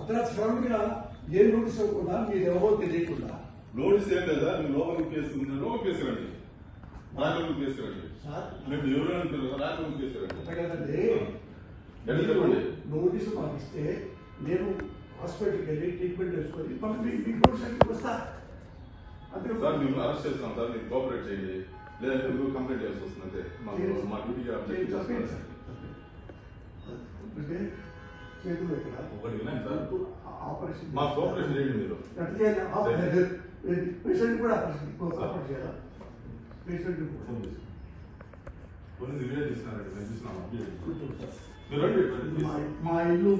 అర్ధరాత్రి సడన్గా ఏ నోటీస్ ఇవ్వకుండా మీరు ఎవరో తెలియకుండా నోటీస్ ఏం లేదా మీరు లోపలికి కేసు కేసు రండి రాజకీయ కేసు రండి మీరు ఎవరు రాజకీయ కేసు రండి కదండి నోటీసు పంపిస్తే నేను హాస్పిటల్కి వెళ్ళి ట్రీట్మెంట్ చేసుకొని మీకు నోటీస్ వస్తా అంతే సార్ మేము అరెస్ట్ చేస్తున్నాం సార్ మీరు కోఆపరేట్ చేయండి లేదంటే మీరు కంప్లైంట్ చేయాల్సి వస్తుంది అంతే మా డ్యూటీకి అబ్జెక్ట్ చేస్తున్నాం చేతులు ఇక్కడ ఒకటి వినండి సార్ ఆపరేషన్ మా కోఆపరేషన్ చేయండి మీరు పేషెంట్ కూడా ఆపరేషన్ చేయాలా పేషెంట్ పోలీసు వీడియో తీస్తున్నారండి మేము చూస్తున్నాం కూర్చోండి మీరు రండి మా ఇల్లు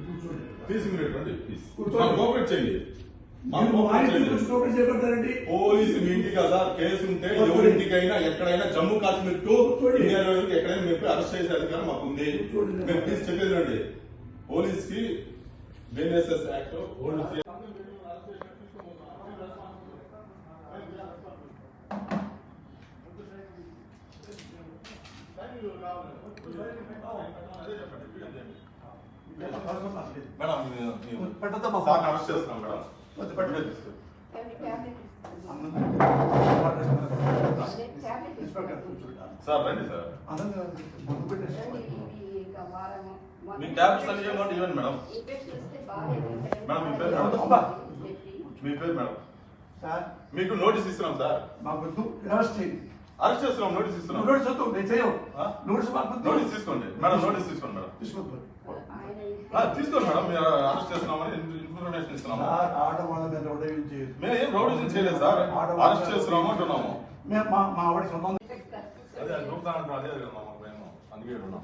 కూర్చోండి తీసి మీరు రండి ప్లీజ్ కోఆపరేట్ చేయండి చేయబడతారండి పోలీసు మీ ఇంటికి కదా కేసు ఉంటే ఎవరింటికైనా ఎక్కడైనా జమ్మూ కాశ్మీర్ టు ఇండియా ఎక్కడైనా మీరు అరెస్ట్ చేసే అధికారం మాకు ఉంది మేము ప్లీజ్ చెప్పేది రండి పోలీస్ కి బిఎన్ఎస్ఎస్ యాక్ట్ అరెస్ట్ చేస్తున్నాం మేడం సార్ రండి సార్ మీ ట్యాబ్స్ అన్ని ఇవ్వండి మేడం మేడం మీ పేరు మేడం మీకు నోటీస్ ఇస్తున్నాం సార్ అరెస్ట్ చేస్తున్నాం నోటీస్ ఇస్తున్నాం నోటీస్ తీసుకోండి మేడం నోటీస్ తీసుకోండి మేడం తీసుకోండి మేడం మీరు అరెస్ట్ చేస్తున్నామని ఇన్ఫర్మేషన్ ఇస్తున్నాము మేము ఏం రౌడీజం చేయలేదు సార్ అరెస్ట్ చేస్తున్నాము అంటున్నాము మా ఆవిడ సొంతం అదే గ్రూప్ అదే అందుకే ఉన్నాం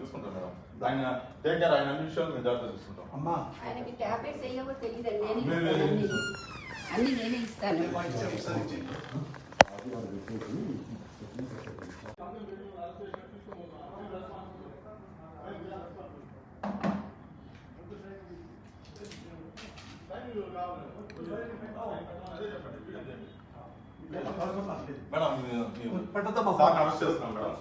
చూసుకుంటాం మేడం ఆయన టేక్ కేర్ ఆయన అన్ని విషయాలు మేము జాగ్రత్త చూసుకుంటాం అమ్మా ఆయనకి టాబ్లెట్స్ వేయవో తెలియదండి అన్ని నేనే ఇస్తాను మేడం అరెస్ట్ చేస్తున్నాం మేడం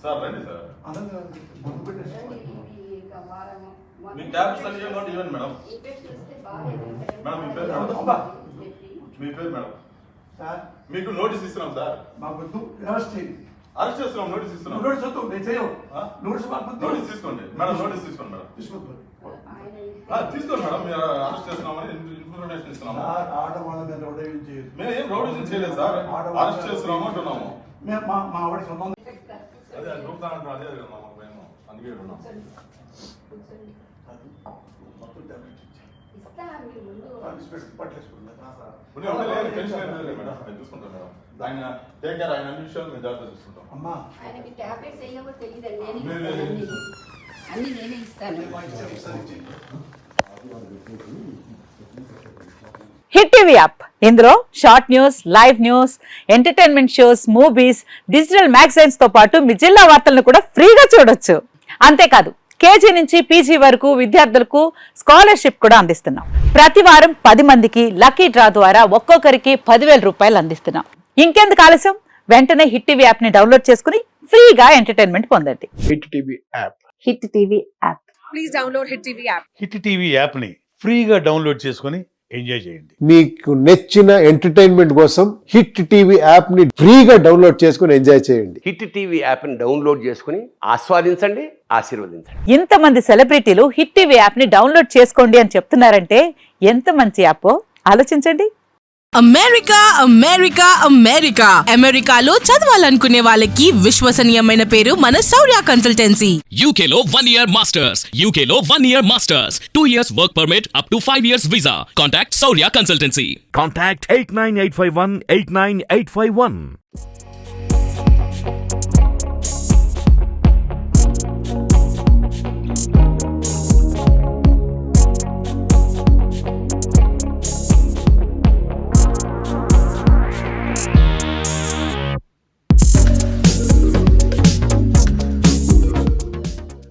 సార్ రండి సార్ మీ ట్యాబ్స్ అన్ని ఇవ్వండి మేడం మేడం మీ పేరు మేడం మీ పేరు మేడం మీకు నోటీస్ ఇస్తున్నాం సార్ అరెస్ట్ చేస్తున్నాం నోటీస్ ఇస్తున్నాం నోటీస్ తీసుకోండి మేడం నోటీస్ తీసుకోండి మేడం తీసుకోండి మేడం మీరు అరెస్ట్ చేస్తున్నామని ఇన్ఫర్మేషన్ ఇస్తున్నాము మేము ఏం రౌడీజం చేయలేదు సార్ అరెస్ట్ చేస్తున్నాము అంటున్నాము మా ఆవిడ సొంతం అదే గ్రూప్ అదే మేము అందుకే ఉన్నాం చూసుకుంటాం మేడం ఆయన టేక్ కేర్ ఆయన అన్ని విషయాలు మేము జాగ్రత్త చూసుకుంటాం అమ్మా ఆయనకి టాబ్లెట్స్ వేయవో తెలియదండి అన్ని నేనే ఇస్తాను హిట్ టీవీ యాప్ ఇందులో short news, live news, entertainment shows, movies, digital magazines తో పాటు మీ జిల్లా వార్తలను కూడా ఫ్రీగా చూడొచ్చు. అంతేకాదు కేజీ నుంచి పీజీ వరకు విద్యార్థులకు స్కాలర్షిప్ కూడా అందిస్తున్నాం. ప్రతి వారం 10 మందికి లక్కీ డ్రా ద్వారా ఒక్కొక్కరికి 10,000 రూపాయలు అందిస్తున్నాం. ఇంకెందుకు ఆలస్యం, వెంటనే హిట్ టీవీ యాప్ ని డౌన్లోడ్ చేసుకుని ఫ్రీగా ఎంటర్టైన్మెంట్ పొందండి. Hit TV app. Hit TV app. Please download hit TV app. Hit TV app ని ఫ్రీగా డౌన్లోడ్ చేసుకుని ఎంజాయ్ చేయండి. మీకు నచ్చిన ఎంటర్టైన్మెంట్ కోసం హిట్ టీవీ యాప్ ని ఫ్రీగా డౌన్లోడ్ చేసుకుని ఎంజాయ్ చేయండి. హిట్ టీవీ యాప్ ని డౌన్లోడ్ చేసుకుని ఆస్వాదించండి, ఆశీర్వదించండి. ఇంతమంది సెలబ్రిటీలు హిట్ టీవీ యాప్ ని డౌన్లోడ్ చేసుకోండి అని చెప్తున్నారంటే ఎంత మంచి యాప్ ఆలోచించండి. అమెరికా అమెరికా అమెరికా అమెరికాలో చదవాలనుకునే వాళ్ళకి విశ్వసనీయమైన పేరు మన శౌర్య కన్సల్టెన్సీ. UK లో 1 year masters, UK లో 1 year masters, 2 years work permit up to 5 years visa. Contact Saurya Consultancy. Contact 89851 89851.